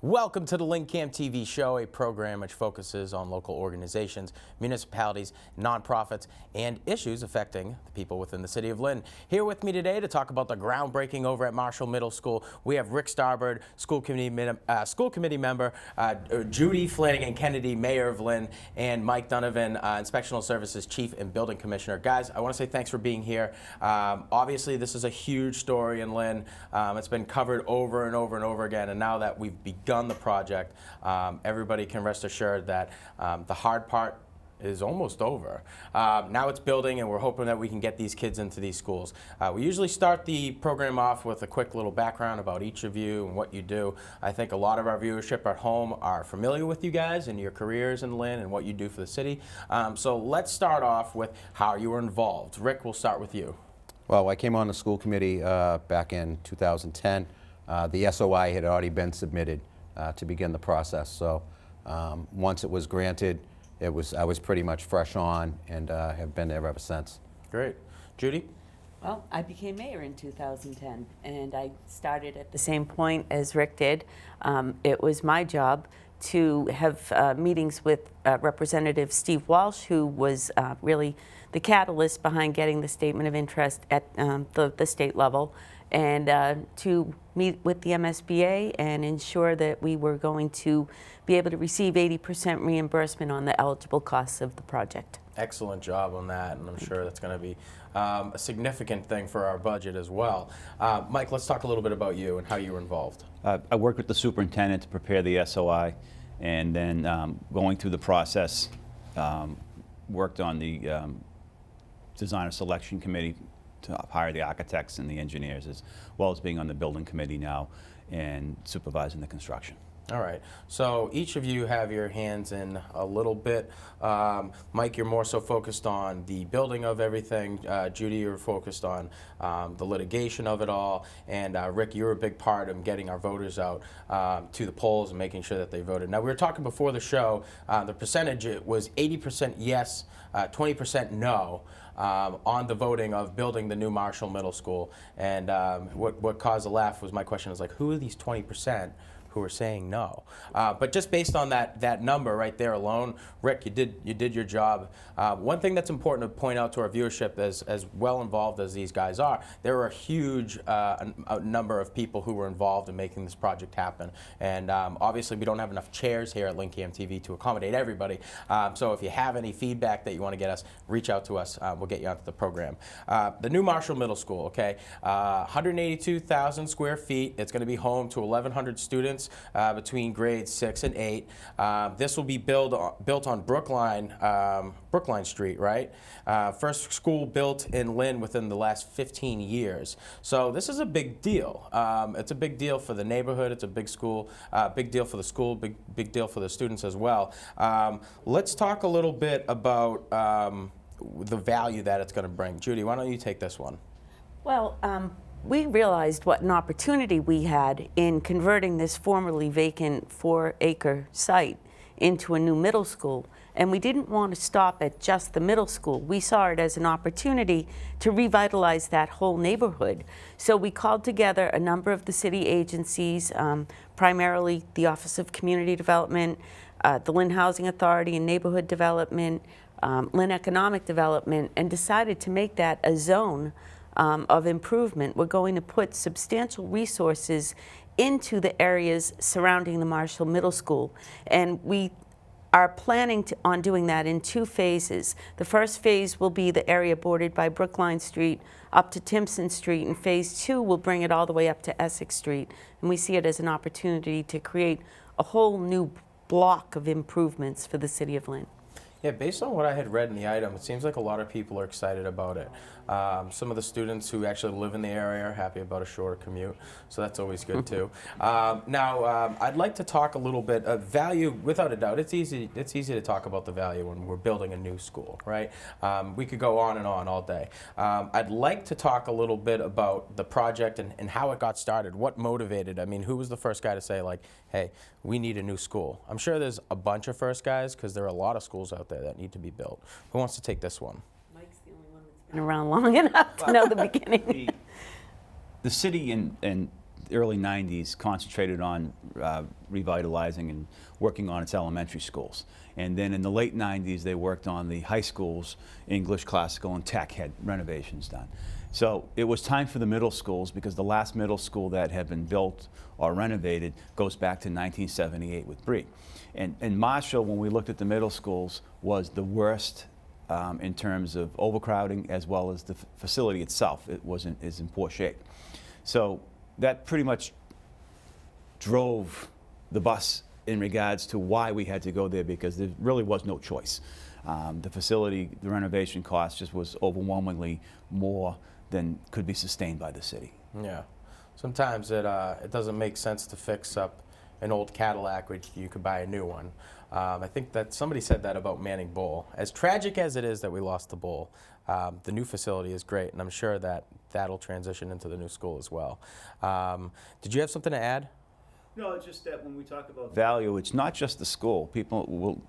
Welcome to the LynnCAM TV Show, a program which focuses on local organizations, municipalities, nonprofits, and issues affecting the people within the city of Lynn. Here with me today to talk about the groundbreaking over at Marshall Middle School, we have Rick Starbard, school committee member, Judy Flanagan Kennedy, mayor of Lynn, and Mike Donovan, inspectional services chief and building commissioner. Guys, I want to say thanks for being here. Obviously, this is a huge story in Lynn. It's been covered over and over and over again, and now that we've begun the project, everybody can rest assured that the hard part is almost over. Now it's building, and we're hoping that we can get these kids into these schools. We usually start the program off with a quick little background about each of you and what you do. I think a lot of our viewership at home are familiar with you guys and your careers in Lynn and what you do for the city. So let's start off with how you were involved. Rick, we'll start with you. Well, I came on the school committee back in 2010. The SOI had already been submitted to begin the process. So once it was granted, I was pretty much fresh on and have been there ever since. Great. Judy? Well, I became mayor in 2010, and I started at the same point as Rick did. It was my job to have meetings with Representative Steve Walsh, who was really the catalyst behind getting the statement of interest at the state level, and to meet with the MSBA and ensure that we were going to be able to receive 80% reimbursement on the eligible costs of the project. Excellent job on that, and I'm sure that's going to be a significant thing for our budget as well. Mike, let's talk a little bit about you and how you were involved. I worked with the superintendent to prepare the SOI, and then going through the process, worked on the designer selection committee to hire the architects and the engineers, as well as being on the building committee now and supervising the construction. All right, so each of you have your hands in a little bit. Mike, you're more so focused on the building of everything. Judy, you're focused on the litigation of it all. And Rick, you're a big part of getting our voters out to the polls and making sure that they voted. Now, we were talking before the show, the percentage was 80% yes, 20% no. On the voting of building the new Marshall Middle School. And what caused a laugh was my question is like, who are these 20% who are saying no? But just based on that number right there alone, Rick, you did your job. One thing that's important to point out to our viewership, as well involved as these guys are, there were a huge a number of people who were involved in making this project happen. And obviously we don't have enough chairs here at LynnCAM TV to accommodate everybody. So if you have any feedback that you want to get us, reach out to us. We'll get you onto the program. The new Marshall Middle School, okay, 182,000 square feet. It's going to be home to 1,100 students between grades 6 and 8. This will be built on Brookline Street, right? First school built in Lynn within the last 15 years. So this is a big deal. It's a big deal for the neighborhood. It's a big deal for the school, big deal for the students as well. Let's talk a little bit about the value that it's going to bring. Judy, why don't you take this one? Well, we realized what an opportunity we had in converting this formerly vacant 4-acre site into a new middle school. And we didn't want to stop at just the middle school. We saw it as an opportunity to revitalize that whole neighborhood. So we called together a number of the city agencies, primarily the Office of Community Development, the Lynn Housing Authority and Neighborhood Development, Lynn Economic Development, and decided to make that a zone of improvement. We're going to put substantial resources into the areas surrounding the Marshall Middle School, and we are planning on doing that in 2 phases. The first phase will be the area bordered by Brookline Street up to Timpson Street, and phase 2 will bring it all the way up to Essex Street. And we see it as an opportunity to create a whole new block of improvements for the city of Lynn. Yeah, based on what I had read in the item, it seems like a lot of people are excited about it. Some of the students who actually live in the area are happy about a shorter commute, so that's always good too. Now, I'd like to talk a little bit of value. Without a doubt, it's easy to talk about the value when we're building a new school, right? We could go on and on all day. I'd like to talk a little bit about the project and how it got started. What motivated? I mean, who was the first guy to say like, hey, we need a new school? I'm sure there's a bunch of first guys because there are a lot of schools out there that need to be built. Who wants to take this one? Mike's the only one that's been around long enough to know the beginning. The city and early 90s concentrated on revitalizing and working on its elementary schools. And then in the late 90s, they worked on the high schools, English, classical, and tech had renovations done. So it was time for the middle schools, because the last middle school that had been built or renovated goes back to 1978 with Bree. And Marshall, when we looked at the middle schools, was the worst in terms of overcrowding, as well as the facility itself. It is in poor shape. So that pretty much drove the bus in regards to why we had to go there, because there really was no choice. The facility, the renovation cost just was overwhelmingly more than could be sustained by the city. Yeah. Sometimes it doesn't make sense to fix up an old Cadillac, which you could buy a new one. I think that somebody said that about Manning Bowl. As tragic as it is that we lost the bowl, the new facility is great, and I'm sure that that'll transition into the new school as well. Did you have something to add? No, it's just that when we talk about value, it's not just the school. People will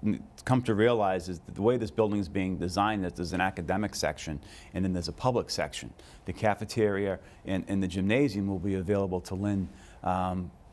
come to realize is that the way this building is being designed, that there's an academic section and then there's a public section. The cafeteria and the gymnasium will be available to Lynn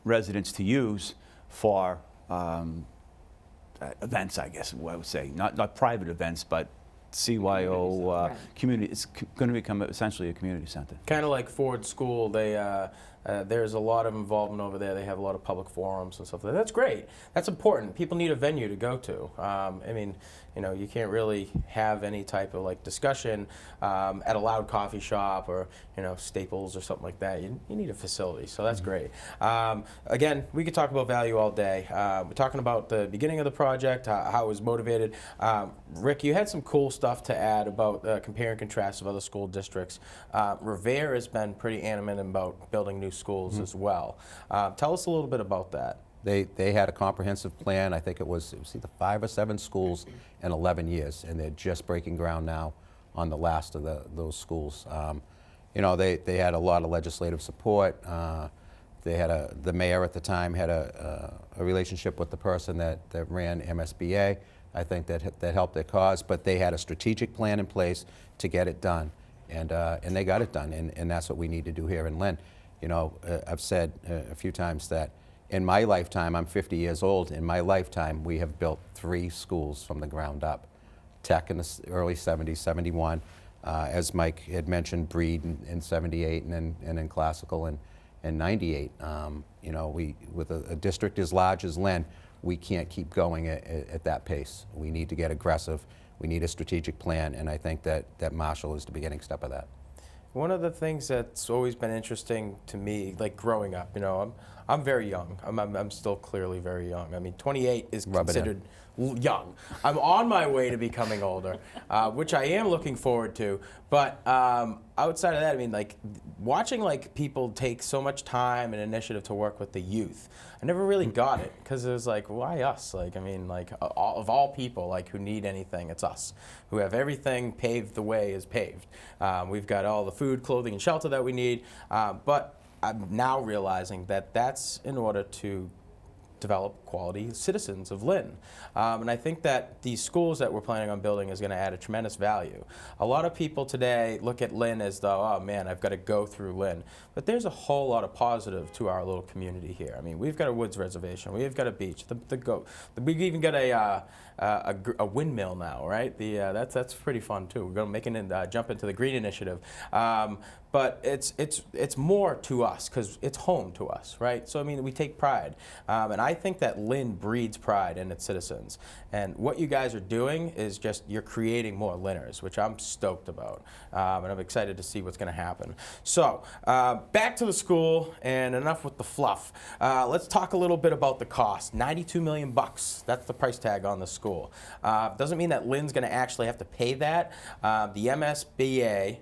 residents to use for events, I guess I would say. Not private events, but CYO community. It's going to become essentially a community center. Kind of like Ford School, there's a lot of involvement over there. They have a lot of public forums and stuff like that. That's great. That's important. People need a venue to go to. I mean, you know, you can't really have any type of like discussion at a loud coffee shop or, you know, Staples or something like that. You need a facility, so that's great. Again, we could talk about value all day. We're talking about the beginning of the project, how it was motivated. Rick, you had some cool stuff to add about compare and contrast of other school districts. Revere has been pretty animate about building new schools as well. Tell us a little bit about that. They had a comprehensive plan. I think it was either 5 or 7 schools in 11 years, and they're just breaking ground now on the last of those schools. You know, they had a lot of legislative support. They had the mayor at the time had a relationship with the person that ran MSBA. I think that helped their cause, but they had a strategic plan in place to get it done, and they got it done, and that's what we need to do here in Lynn. You know, I've said a few times that in my lifetime, I'm 50 years old, in my lifetime we have built 3 schools from the ground up. Tech in the early 70s, 71, as Mike had mentioned, Breed in 78, and then Classical in 98. You know, with a district as large as Lynn, we can't keep going at that pace. We need to get aggressive. We need a strategic plan, and I think that Marshall is the beginning step of that. One of the things that's always been interesting to me, like growing up, you know, I'm very young. I'm still clearly very young. I mean, 28 is considered young. I'm on my way to becoming older, which I am looking forward to. But outside of that, I mean, like watching like people take so much time and initiative to work with the youth, I never really got it, because it was like, why us? Like, I mean, like of all people, like who need anything, it's us who have everything paved. The way is paved. We've got all the food, clothing, and shelter that we need. But I'm now realizing that that's in order to develop quality citizens of Lynn. And I think that these schools that we're planning on building is going to add a tremendous value. A lot of people today look at Lynn as though, oh man, I've got to go through Lynn. But there's a whole lot of positive to our little community here. I mean, we've got a woods reservation, we've got a beach, we've even got a windmill now, right? That's pretty fun too. We're going to jump into the green initiative. But it's more to us because it's home to us, right? So I mean, we take pride, and I think that Lynn breeds pride in its citizens. And what you guys are doing is just you're creating more Lynners, which I'm stoked about, and I'm excited to see what's going to happen. So back to the school, and enough with the fluff. Let's talk a little bit about the cost. $92 million. That's the price tag on the school. Doesn't mean that Lynn's going to actually have to pay that. The MSBA,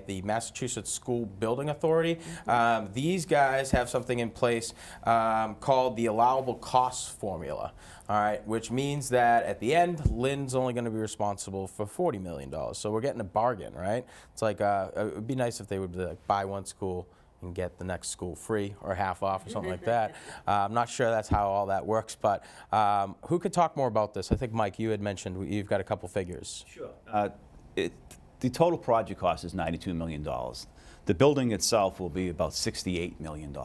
the Massachusetts School Building Authority, these guys have something in place called the allowable costs formula, all right, which means that at the end, Lynn's only going to be responsible for $40 million. So we're getting a bargain, right? It's like, it would be nice if they would like, buy one school and get the next school free or half off or something like that. I'm not sure that's how all that works, but who could talk more about this? I think, Mike, you had mentioned you've got a couple figures. Sure. the total project cost is $92 million. The building itself will be about $68 million.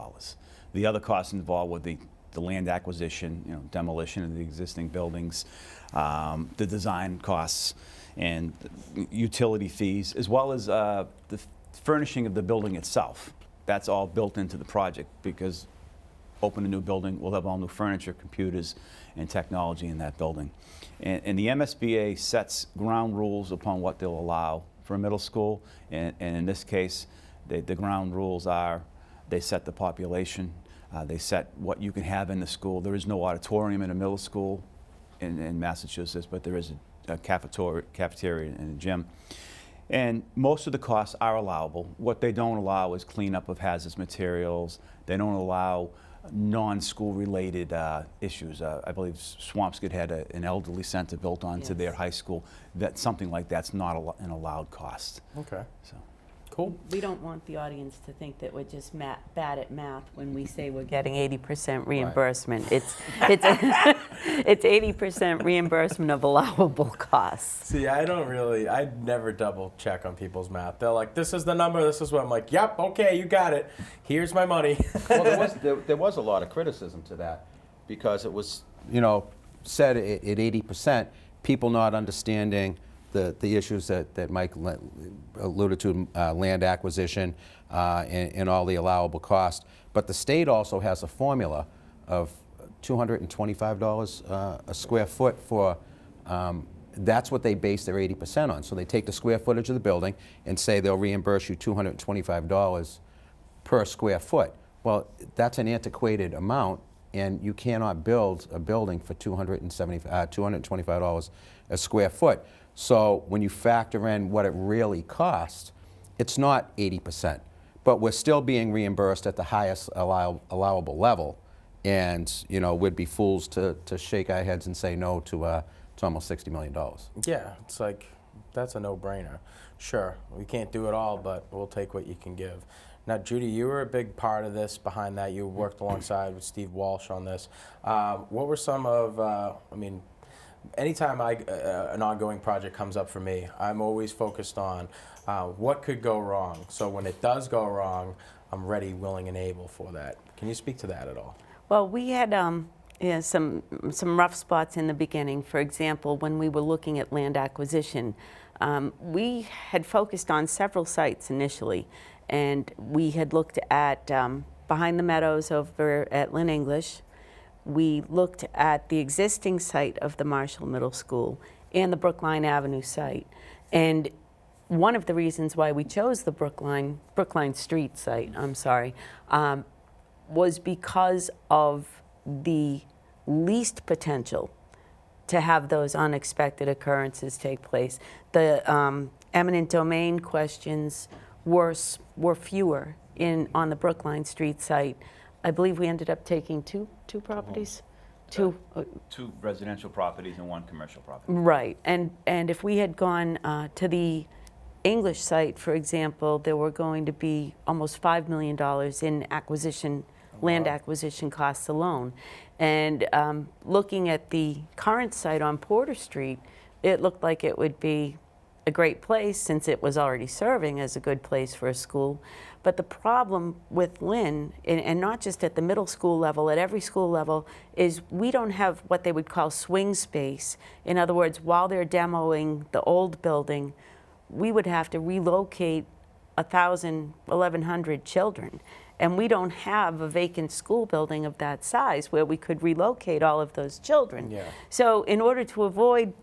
The other costs involved with the land acquisition, demolition of the existing buildings, the design costs, and utility fees, as well as the furnishing of the building itself. That's all built into the project, because open a new building, we'll have all new furniture, computers, and technology in that building. And the MSBA sets ground rules upon what they'll allow for a middle school, and in this case, the ground rules are, they set the population, they set what you can have in the school. There is no auditorium in a middle school in Massachusetts, but there is a cafeteria and a gym. And most of the costs are allowable. What they don't allow is cleanup of hazardous materials. They don't allow non-school related issues. I believe Swampscott had an elderly center built onto their high school. Something like that's not an allowed cost. Okay. So. Cool. We don't want the audience to think that we're just bad at math when we say we're getting 80% reimbursement. Right. It's 80% reimbursement of allowable costs. See, I never double check on people's math. They're like, this is the number, this is what I'm like, yep, okay, you got it. Here's my money. Well, there was a lot of criticism to that, because it was, said at 80%, people not understanding the issues that Mike alluded to, land acquisition and all the allowable cost. But the state also has a formula of $225 a square foot for, that's what they base their 80% on. So they take the square footage of the building and say they'll reimburse you $225 per square foot. Well, that's an antiquated amount, and you cannot build a building for $225 a square foot. So when you factor in what it really costs, it's not 80%, but we're still being reimbursed at the highest allowable level, and we'd be fools to shake our heads and say no to almost $60 million. Yeah, it's like, that's a no-brainer. Sure, we can't do it all, but we'll take what you can give. Now, Judy, you were a big part of this, behind that. You worked alongside with Steve Walsh on this. What were some of, anytime an ongoing project comes up for me, I'm always focused on what could go wrong. So when it does go wrong, I'm ready, willing, and able for that. Can you speak to that at all? Well, we had some rough spots in the beginning. For example, when we were looking at land acquisition, we had focused on several sites initially, and we had looked at behind the meadows over at Lynn English. We looked at the existing site of the Marshall Middle School and the Brookline Avenue site. And one of the reasons why we chose the Brookline Street site, was because of the least potential to have those unexpected occurrences take place. The eminent domain questions were fewer on the Brookline Street site. I believe we ended up taking two properties? Two residential properties and one commercial property. Right, and if we had gone to the English site, for example, there were going to be almost $5 million in land acquisition costs alone. And looking at the current site on Porter Street, it looked like it would be a great place, since it was already serving as a good place for a school. But the problem with Lynn, and not just at the middle school level, at every school level, is we don't have what they would call swing space. In other words, while they're demoing the old building, we would have to relocate 1,100 children. And we don't have a vacant school building of that size where we could relocate all of those children. Yeah. So in order to avoid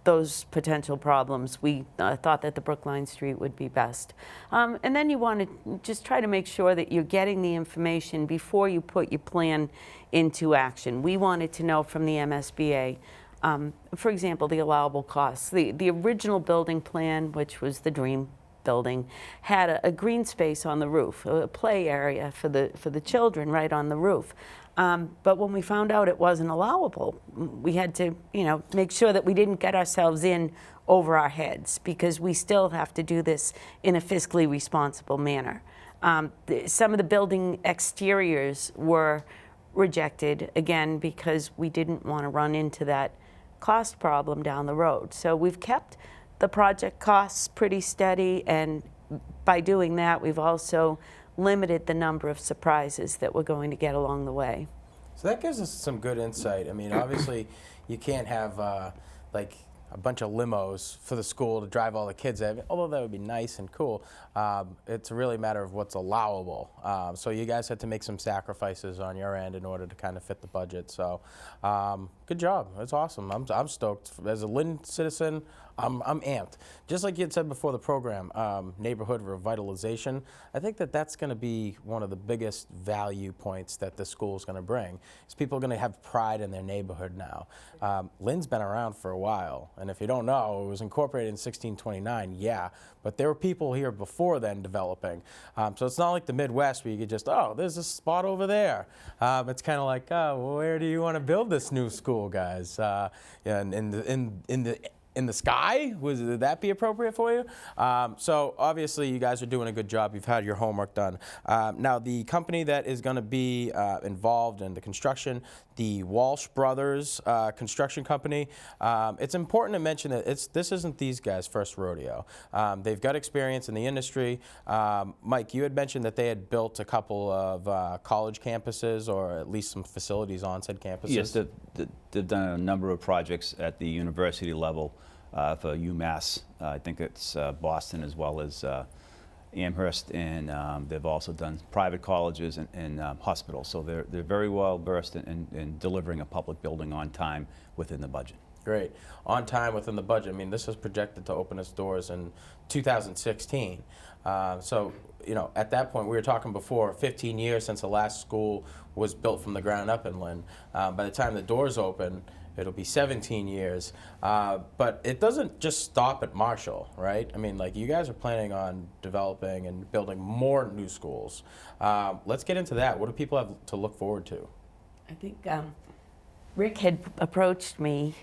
those potential problems, we thought that the Brookline Street would be best. And then you want to just try to make sure that you're getting the information before you put your plan into action. We wanted to know from the MSBA, for example, the allowable costs. The original building plan, which was the dream building, had a green space on the roof, a play area for the children right on the roof. But when we found out it wasn't allowable, we had to, make sure that we didn't get ourselves in over our heads, because we still have to do this in a fiscally responsible manner. Some of the building exteriors were rejected, again, because we didn't want to run into that cost problem down the road. So we've kept the project costs pretty steady, and by doing that, we've also limited the number of surprises that we're going to get along the way. So that gives us some good insight. I mean, obviously, you can't have like a bunch of limos for the school to drive all the kids in, although that would be nice and cool. It's really a matter of what's allowable. So you guys had to make some sacrifices on your end in order to kind of fit the budget. So good job. That's awesome. I'm stoked. As a Lynn citizen, I'm amped. Just like you had said before the program, neighborhood revitalization, I think that that's going to be one of the biggest value points that the school is going to bring. Is people are going to have pride in their neighborhood now. Lynn's been around for a while, and if you don't know, it was incorporated in 1629, yeah, but there were people here before then developing. So it's not like the Midwest where you could just, oh, there's a spot over there. It's kind of like, oh, well, where do you want to build this new school, guys? In the sky? Would that be appropriate for you? So obviously you guys are doing a good job. You've had your homework done. Now the company that is going to be involved in the construction, the Walsh Brothers Construction Company, it's important to mention that this isn't these guys' first rodeo. They've got experience in the industry. Mike, you had mentioned that they had built a couple of college campuses, or at least some facilities on said campuses. Yes, they've done a number of projects at the university level for UMass. I think it's Boston as well as Amherst, and they've also done private colleges and hospitals. So they're very well versed in delivering a public building on time within the budget. Great. On time within the budget. I mean, this is projected to open its doors in 2016. So, you know, at that point, we were talking before, 15 years since the last school was built from the ground up in Lynn. By the time the doors open, it'll be 17 years. But it doesn't just stop at Marshall, right? I mean, like, you guys are planning on developing and building more new schools. Let's get into that. What do people have to look forward to? I think Rick had approached me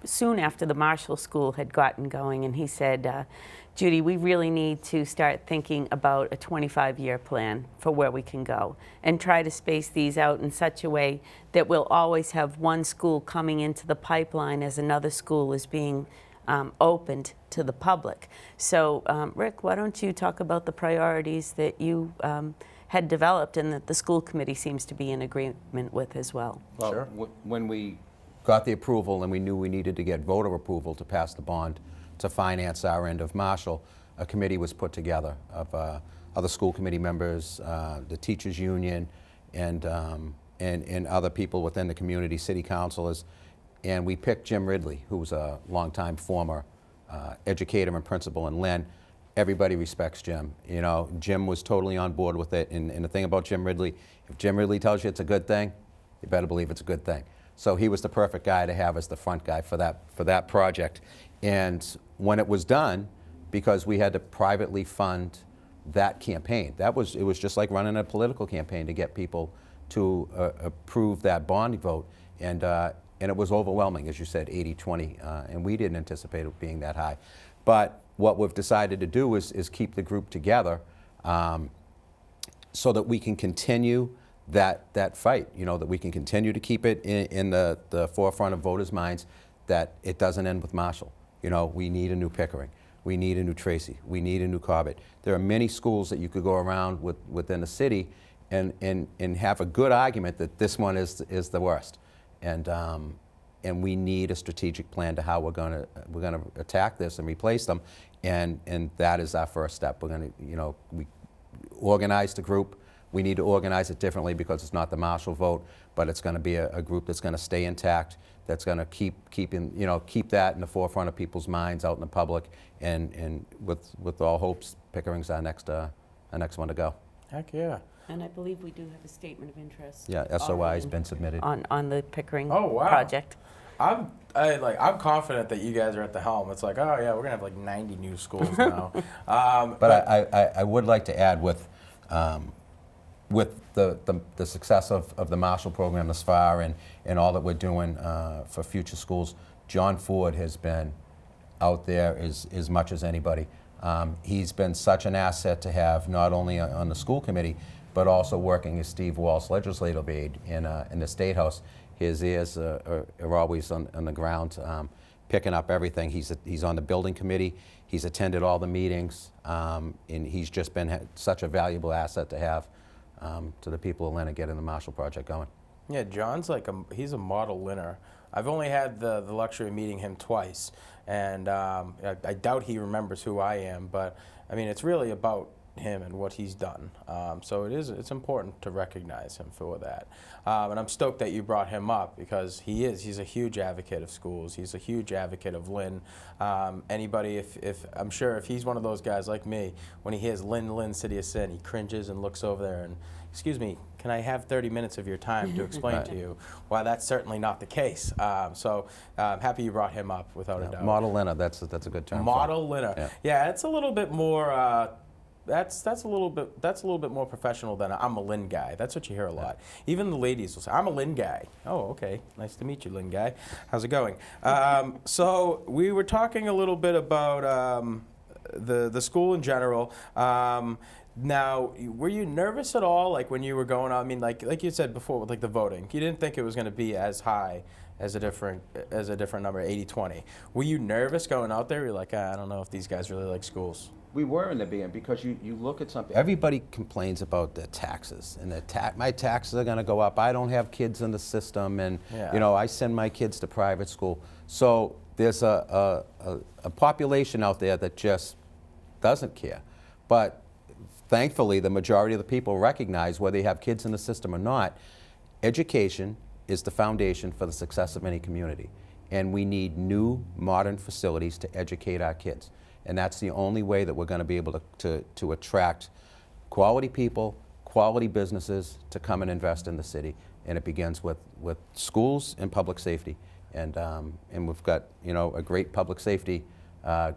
soon after the Marshall School had gotten going, and he said, Judy, we really need to start thinking about a 25-year plan for where we can go and try to space these out in such a way that we'll always have one school coming into the pipeline as another school is being opened to the public. So, Rick, why don't you talk about the priorities that you had developed and that the school committee seems to be in agreement with as well? Well, Sure. When we got the approval and we knew we needed to get voter approval to pass the bond to finance our end of Marshall, a committee was put together of other school committee members, the teachers union, and other people within the community, city councilors, and we picked Jim Ridley, who was a longtime former educator and principal in Lynn. Everybody respects Jim. You know, Jim was totally on board with it, and the thing about Jim Ridley, if Jim Ridley tells you it's a good thing, you better believe it's a good thing. So he was the perfect guy to have as the front guy for that project. And when it was done, because we had to privately fund that campaign, it was just like running a political campaign to get people to approve that bond vote, and it was overwhelming, as you said, 80-20, and we didn't anticipate it being that high. But what we've decided to do is keep the group together so that we can continue that fight, you know, that we can continue to keep it in the forefront of voters' minds, that it doesn't end with Marshall. You know, we need a new Pickering. We need a new Tracy. We need a new Corbett. There are many schools that you could go around within the city and have a good argument that this one is the worst. And we need a strategic plan to how we're gonna attack this and replace them. And that is our first step. We're gonna, you know, we organize the group. We need to organize it differently because it's not the Marshall vote, but it's going to be a group that's going to stay intact, that's going to keep that in the forefront of people's minds out in the public, and with all hopes, Pickering's our next one to go. Heck yeah. And I believe we do have a statement of interest. Yeah, SOI has been submitted. On the Pickering Oh, wow. project. I'm confident that you guys are at the helm. It's like, oh yeah, we're gonna have like 90 new schools now. But I would like to add with the success of the Marshall program thus far and all that we're doing for future schools, John Ford has been out there as much as anybody. He's been such an asset to have, not only on the school committee, but also working as Steve Walsh legislative aide in the State House. His ears are always on the ground, picking up everything. He's on the building committee. He's attended all the meetings, and he's just been such a valuable asset to have to the people of Lynn and getting the Marshall Project going. Yeah, John's like he's a model Lynner. I've only had the luxury of meeting him twice, and I doubt he remembers who I am, but I mean, it's really about him and what he's done. So it's important to recognize him for that. And I'm stoked that you brought him up because he's a huge advocate of schools. He's a huge advocate of Lynn. Anybody, if I'm sure if he's one of those guys like me, when he hears Lynn, City of Sin, he cringes and looks over there and, excuse me, can I have 30 minutes of your time to explain to you why that's certainly not the case? So I'm happy you brought him up, without a doubt. Model Lynner, that's a good term. Model Lynner. Yeah, it's a little bit more. That's a little bit more professional than I'm a Lynn guy. That's what you hear a lot. Even the ladies will say, "I'm a Lynn guy." Oh, okay. Nice to meet you, Lynn guy. How's it going? So we were talking a little bit about the school in general. Now, were you nervous at all, like when you were going on? I mean, like you said before, with like the voting, you didn't think it was going to be as high as a different number, 80-20. Were you nervous going out there? You're like, I don't know if these guys really like schools. We were in the beginning because you look at something. Everybody complains about their taxes, and my taxes are going to go up. I don't have kids in the system, and you know, I send my kids to private school. So there's a population out there that just doesn't care. But thankfully, the majority of the people recognize, whether they have kids in the system or not, education is the foundation for the success of any community. And we need new, modern facilities to educate our kids. And that's the only way that we're going to be able to attract quality people, quality businesses to come and invest in the city. And it begins with schools and public safety. And we've got, you know, a great public safety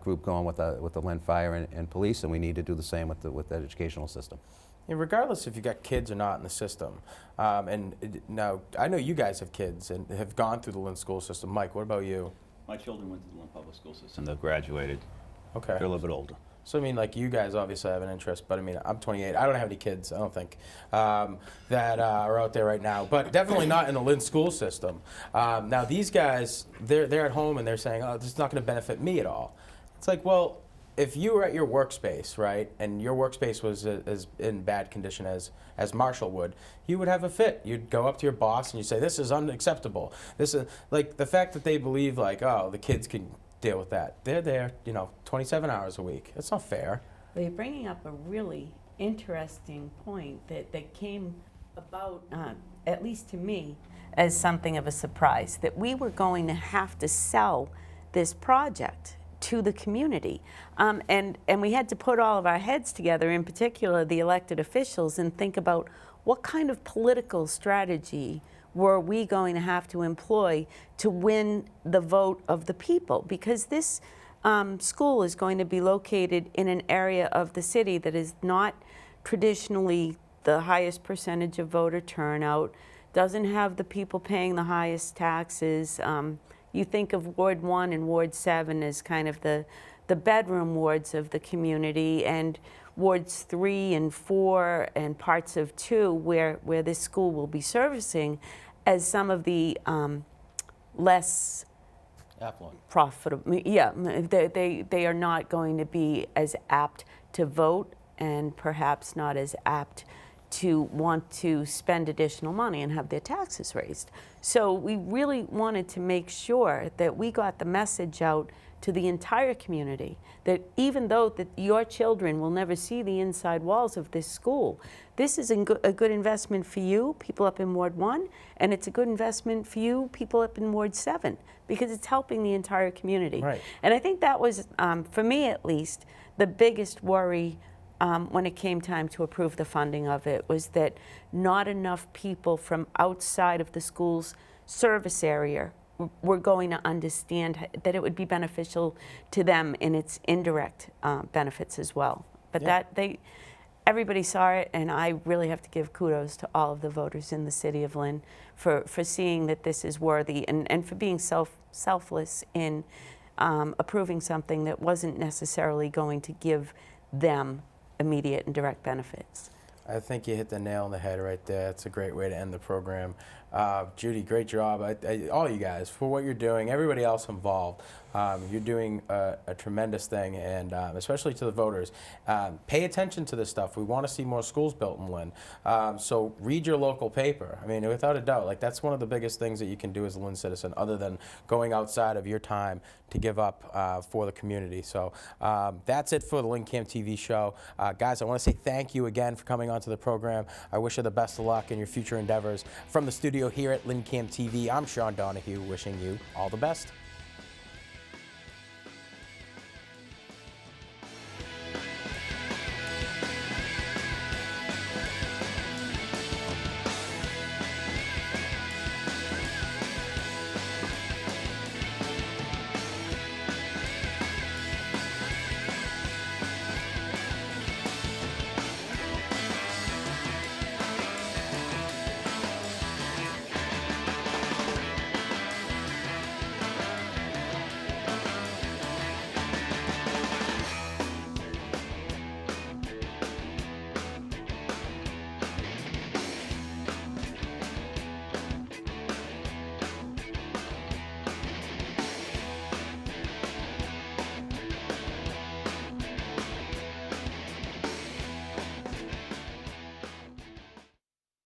group going with the Lynn Fire and Police, and we need to do the same with the educational system. And regardless if you got kids or not in the system, now I know you guys have kids and have gone through the Lynn school system. Mike, what about you? My children went to the Lynn public school system. They've graduated. Okay. They're a little bit older. So, I mean, like, you guys obviously have an interest, but I mean, I'm 28. I don't have any kids, I don't think, that are out there right now, but definitely not in the Lynn school system. Now, these guys, they're at home and they're saying, oh, this is not going to benefit me at all. It's like, well, if you were at your workspace, right, and your workspace was as in bad condition as Marshall would, you would have a fit. You'd go up to your boss and you'd say, this is unacceptable. This is, like, the fact that they believe, like, oh, the kids can deal with that. They're there, you know, 27 hours a week. That's not fair. Well, you're bringing up a really interesting point that came about, at least to me, as something of a surprise, that we were going to have to sell this project to the community. And we had to put all of our heads together, in particular the elected officials, and think about what kind of political strategy were we going to have to employ to win the vote of the people? Because this school is going to be located in an area of the city that is not traditionally the highest percentage of voter turnout, doesn't have the people paying the highest taxes. You think of Ward 1 and Ward 7 as kind of the bedroom wards of the community, and Wards 3 and 4 and parts of 2 where this school will be servicing as some of the less Affluent. profitable. Yeah, they are not going to be as apt to vote and perhaps not as apt to want to spend additional money and have their taxes raised. So we really wanted to make sure that we got the message out to the entire community that even though that your children will never see the inside walls of this school, this is a good investment for you, people up in Ward 1, and it's a good investment for you, people up in Ward 7, because it's helping the entire community. Right. And I think that was, for me at least, the biggest worry when it came time to approve the funding of it, was that not enough people from outside of the school's service area were going to understand that it would be beneficial to them in its indirect benefits as well. But everybody saw it, and I really have to give kudos to all of the voters in the city of Lynn for seeing that this is worthy and for being selfless in approving something that wasn't necessarily going to give them immediate and direct benefits. I think you hit the nail on the head right there. It's a great way to end the program. Judy, great job. All you guys, for what you're doing, everybody else involved. You're doing a tremendous thing, and especially to the voters. Pay attention to this stuff. We want to see more schools built in Lynn. So read your local paper. I mean, without a doubt, like that's one of the biggest things that you can do as a Lynn citizen, other than going outside of your time to give up for the community. So that's it for the LynnCAM TV show. Guys, I want to say thank you again for coming onto the program. I wish you the best of luck in your future endeavors. From the studio here at LynnCAM TV, I'm Sean Donahue, wishing you all the best.